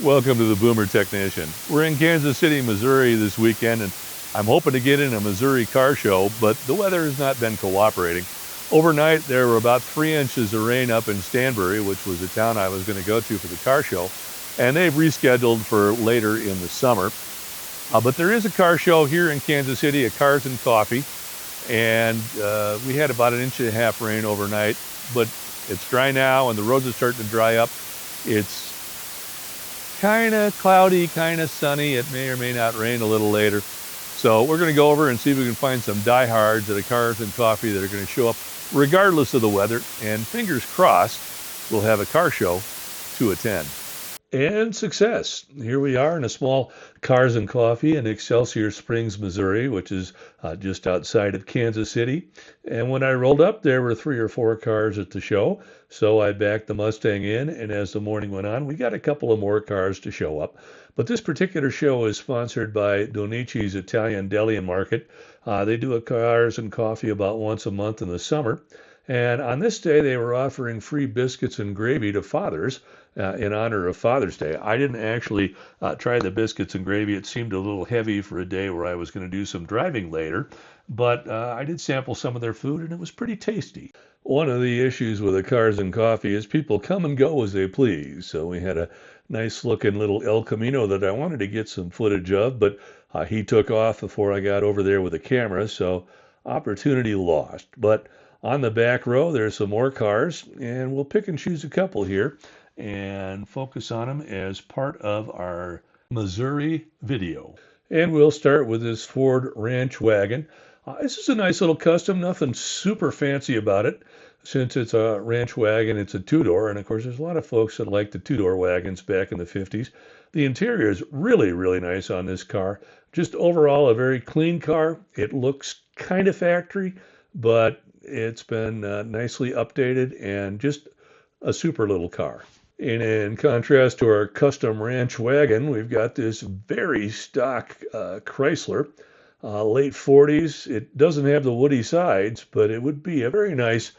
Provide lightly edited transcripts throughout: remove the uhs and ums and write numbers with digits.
Welcome to the Boomer Technician. We're in Kansas City, Missouri this weekend, and I'm hoping to get in a Missouri car show, but the weather has not been cooperating. Overnight, there were about 3 inches of rain up in Stanbury, which was the town I was going to go to for the car show, and they've rescheduled for later in the summer. But there is a car show here in Kansas City at Cars and Coffee, and we had about 1.5 inches rain overnight, but it's dry now, and the roads are starting to dry up. It's kind of cloudy, kind of sunny. It may or may not rain a little later. So we're going to go over and see if we can find some diehards at a Cars and Coffee that are going to show up regardless of the weather. And fingers crossed, we'll have a car show to attend. And success. Here we are in a small Cars and Coffee in Excelsior Springs, Missouri, which is just outside of Kansas City. And when I rolled up, there were 3 or 4 cars at the show. So I backed the Mustang in, and as the morning went on, we got a couple of more cars to show up. But this particular show is sponsored by Donici's Italian Deli and Market. They do a Cars and Coffee about once a month in the summer. And on this day, they were offering free biscuits and gravy to fathers in honor of Father's Day. I didn't actually try the biscuits and gravy. It seemed a little heavy for a day where I was going to do some driving later. But I did sample some of their food, and it was pretty tasty. One of the issues with the Cars and Coffee is people come and go as they please. So we had a nice looking little El Camino that I wanted to get some footage of, but he took off before I got over there with the camera, so opportunity lost. But on the back row, there's some more cars, and we'll pick and choose a couple here and focus on them as part of our Missouri video. And we'll start with this Ford Ranch wagon. This is a nice little custom, nothing super fancy about it. Since it's a ranch wagon, it's a two-door, and of course there's a lot of folks that like the two-door wagons back in the 50s. The interior is really, really nice on this car. Just overall a very clean car. It looks kind of factory, but it's been nicely updated and just a super little car. And in contrast to our custom ranch wagon, we've got this very stock Chrysler, late 40s. It doesn't have the woody sides, but it would be a very nice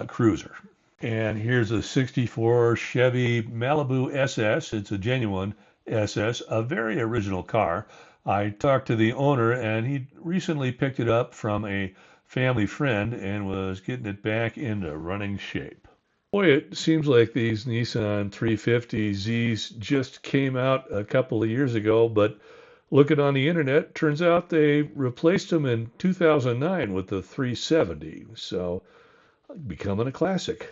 cruiser. And here's a 64 Chevy Malibu SS. It's a genuine SS, a very original car. I talked to the owner, and he recently picked it up from a family friend and was getting it back into running shape. Boy, it seems like these Nissan 350Zs just came out a couple of years ago, but looking on the internet, turns out they replaced them in 2009 with the 370, so becoming a classic.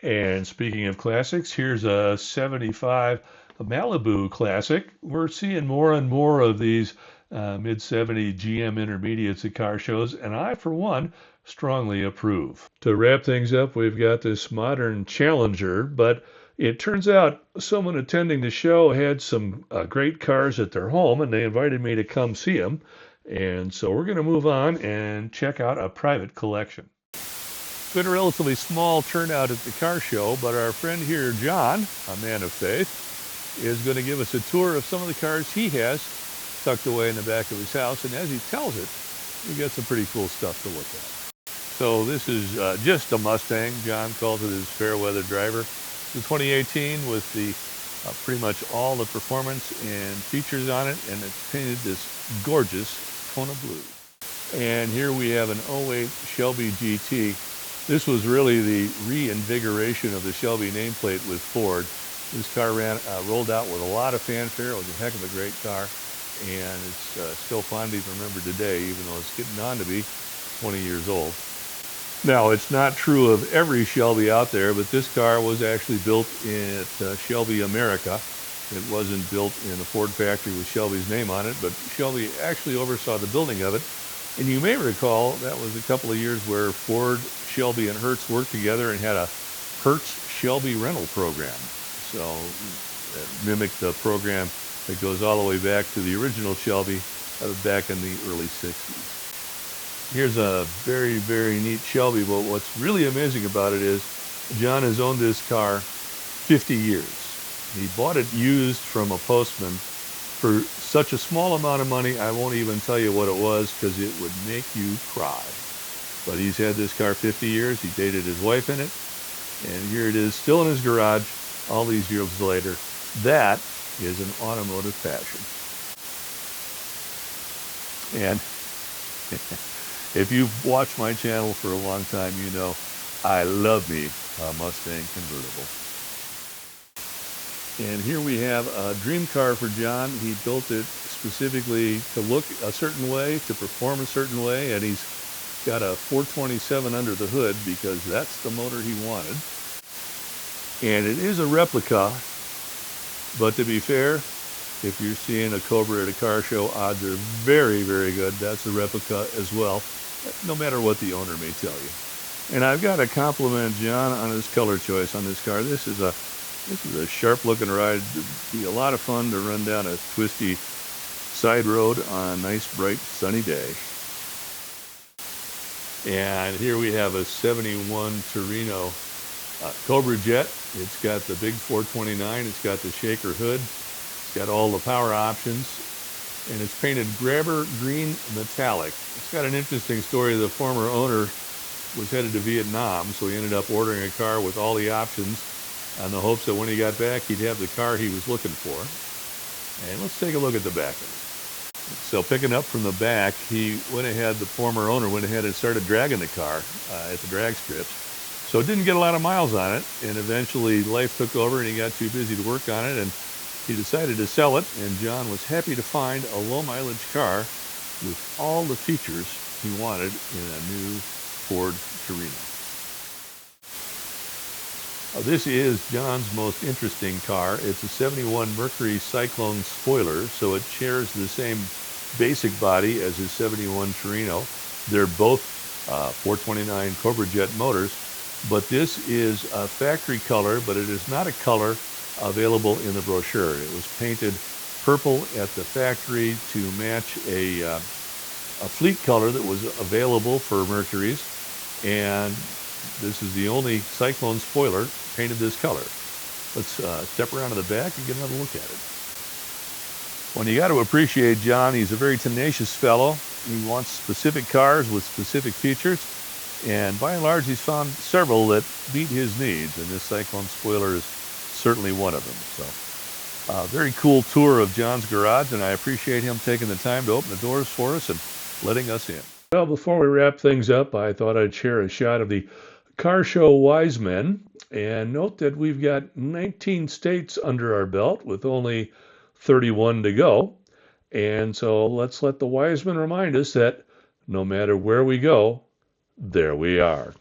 And speaking of classics, here's a 75 Malibu Classic. We're seeing more and more of these mid-70 GM intermediates at car shows, and I, for one, strongly approve. To wrap things up, we've got this modern Challenger, but it turns out someone attending the show had some great cars at their home, and they invited me to come see them. And so we're going to move on and check out a private collection. It's been a relatively small turnout at the car show, but our friend here, John, a man of faith, is going to give us a tour of some of the cars he has tucked away in the back of his house. And as he tells it, we got some pretty cool stuff to look at. So this is just a Mustang. John calls it his fair weather driver. The 2018 with the pretty much all the performance and features on it, and it's painted this gorgeous Kona blue. And here we have an 08 Shelby GT. This was really the reinvigoration of the Shelby nameplate with Ford. This car rolled out with a lot of fanfare. It was a heck of a great car, and it's still fond to be remembered today, even though it's getting on to be 20 years old. Now, it's not true of every Shelby out there, but this car was actually built at Shelby America. It wasn't built in a Ford factory with Shelby's name on it, but Shelby actually oversaw the building of it. And you may recall that was a couple of years where Ford, Shelby, and Hertz worked together and had a Hertz-Shelby rental program. So it mimicked the program that goes all the way back to the original Shelby back in the early 60s. Here's a very, very neat Shelby, but what's really amazing about it is John has owned this car 50 years. He bought it used from a postman for such a small amount of money, I won't even tell you what it was because it would make you cry. But he's had this car 50 years. He dated his wife in it. And here it is, still in his garage all these years later. That is an automotive passion. And if you've watched my channel for a long time, you know I love me a Mustang convertible. And here we have a dream car for John. He built it specifically to look a certain way, to perform a certain way, and he's got a 427 under the hood because that's the motor he wanted. And it is a replica, but to be fair, if you're seeing a Cobra at a car show, odds are very, very good that's a replica as well, no matter what the owner may tell you. And I've got to compliment John on his color choice on this car. This is a sharp-looking ride. It'd be a lot of fun to run down a twisty side road on a nice, bright, sunny day. And here we have a 71 Torino Cobra Jet. It's got the big 429. It's got the shaker hood. It's got all the power options. And it's painted grabber green metallic. It's got an interesting story. The former owner was headed to Vietnam, so he ended up ordering a car with all the options on the hopes that when he got back, he'd have the car he was looking for. And let's take a look at the back of it. So picking up from the back, the former owner went ahead and started dragging the car at the drag strips. So it didn't get a lot of miles on it, and eventually life took over and he got too busy to work on it, and he decided to sell it, and John was happy to find a low mileage car with all the features he wanted in a new Ford Torino. This is John's most interesting car. It's a 71 Mercury Cyclone spoiler, so it shares the same basic body as his 71 Torino. They're both 429 Cobra Jet motors, but this is a factory color, but it is not a color available in the brochure. It was painted purple at the factory to match a fleet color that was available for Mercury's, and this is the only Cyclone spoiler painted this color. Let's step around to the back and get another look at it. When you got to appreciate John, he's a very tenacious fellow. He wants specific cars with specific features, and by and large he's found several that meet his needs, and this Cyclone spoiler is certainly one of them. So very cool tour of John's garage, and I appreciate him taking the time to open the doors for us and letting us in. Well, before we wrap things up, I thought I'd share a shot of the Car Show Wise Men, and note that we've got 19 states under our belt with only 31 to go. And so let's let the wise men remind us that no matter where we go, there we are.